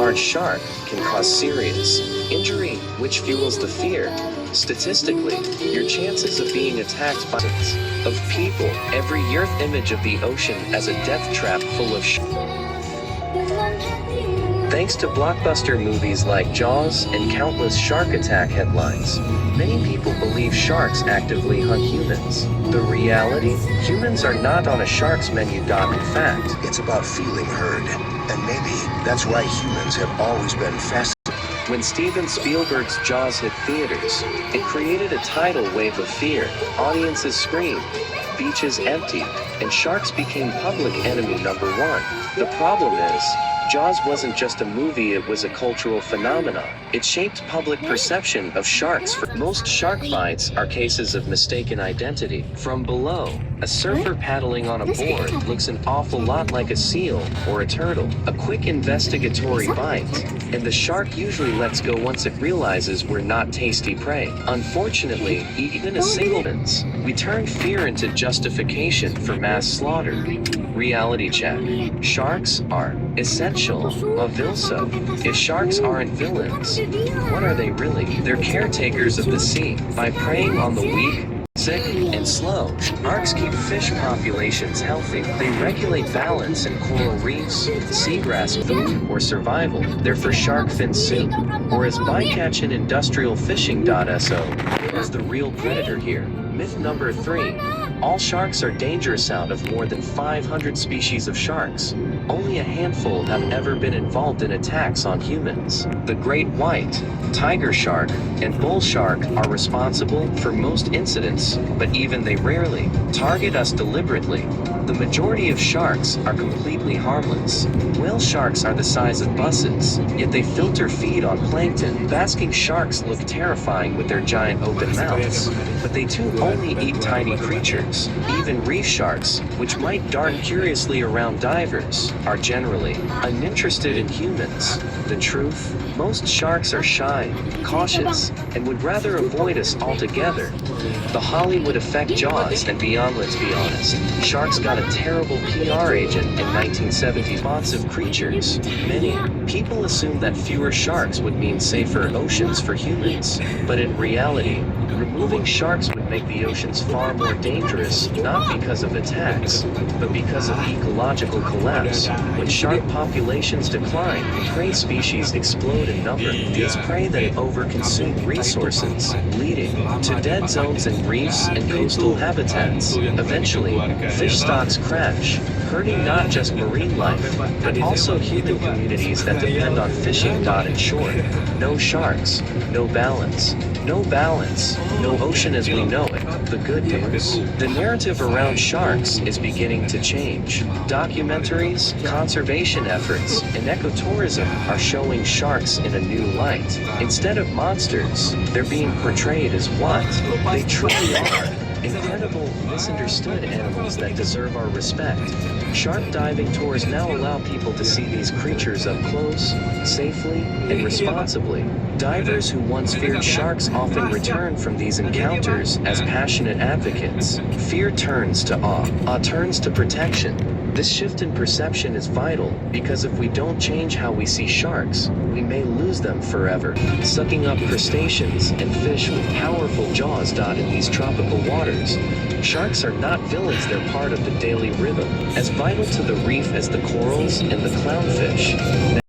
large shark can cause serious injury, which fuels the fear. Statistically, your chances of being attacked by thousands of people every year. Image of the ocean as a death trap full of Thanks to blockbuster movies like Jaws and countless shark attack headlines, many people believe sharks actively hunt humans. The reality? Humans are not on a shark's menu. In fact, It's about feeling heard, and maybe that's why humans have always been fascinated. when Steven Spielberg's Jaws hit theaters, it created a tidal wave of fear. Audiences screamed, beaches emptied, and sharks became public enemy number one. The problem is, Jaws wasn't just a movie, it was a cultural phenomenon. It shaped public perception of sharks. Most shark bites are cases of mistaken identity. From below, a surfer paddling on a board looks an awful lot like a seal or a turtle. A quick investigatory bite, and the shark usually lets go once it realizes we're not tasty prey. Unfortunately, even a single instance, we turned fear into justification for mass slaughter. Reality check. Sharks are essential. Mavilso. If sharks aren't villains, what are they really? They're caretakers of the sea. By preying on the weak, sick, and slow, sharks keep fish populations healthy. They regulate balance in coral reefs, seagrass food, or survival. They're for shark fin soup, or as bycatch in industrial fishing.so. Is the real predator here. Myth number 3. All sharks are dangerous. Out of more than 500 species of sharks, only a handful have ever been involved in attacks on humans. The great white, tiger shark, and bull shark are responsible for most incidents, but even they rarely target us deliberately. The majority of sharks are completely harmless. Whale sharks are the size of buses, yet they filter feed on plankton. Basking sharks look terrifying with their giant open mouths, but they too only eat tiny creatures. Even reef sharks, which might dart curiously around divers, are generally uninterested in humans. The truth? Most sharks are shy, cautious, and would rather avoid us altogether. The Hollywood effect. Jaws and beyond. Let's be honest, sharks got a terrible PR agent in 1970s. Responsive creatures. Many people assume that fewer sharks would mean safer oceans for humans, but in reality, removing sharks would make the oceans far more dangerous, not because of attacks, but because of ecological collapse. When shark populations decline, prey species explode in number. These prey then overconsume resources, leading to dead zones in reefs and coastal habitats. Eventually, fish stocks crash, hurting not just marine life, but also human communities that depend on fishing. In short, no sharks, no balance. No balance, no ocean as we know it. The good news: the narrative around sharks is beginning to change. Documentaries, conservation efforts, and ecotourism are showing sharks in a new light. Instead of monsters, they're being portrayed as what they truly are. Incredible, misunderstood animals that deserve our respect. Shark diving tours now allow people to see these creatures up close, safely, and responsibly. Divers who once feared sharks often return from these encounters as passionate advocates. Fear turns to awe. Awe turns to protection. This shift in perception is vital, because if we don't change how we see sharks, we may lose them forever. Sucking up crustaceans and fish with powerful jaws. In these tropical waters, sharks are not villains, they're part of the daily rhythm, as vital to the reef as the corals and the clownfish.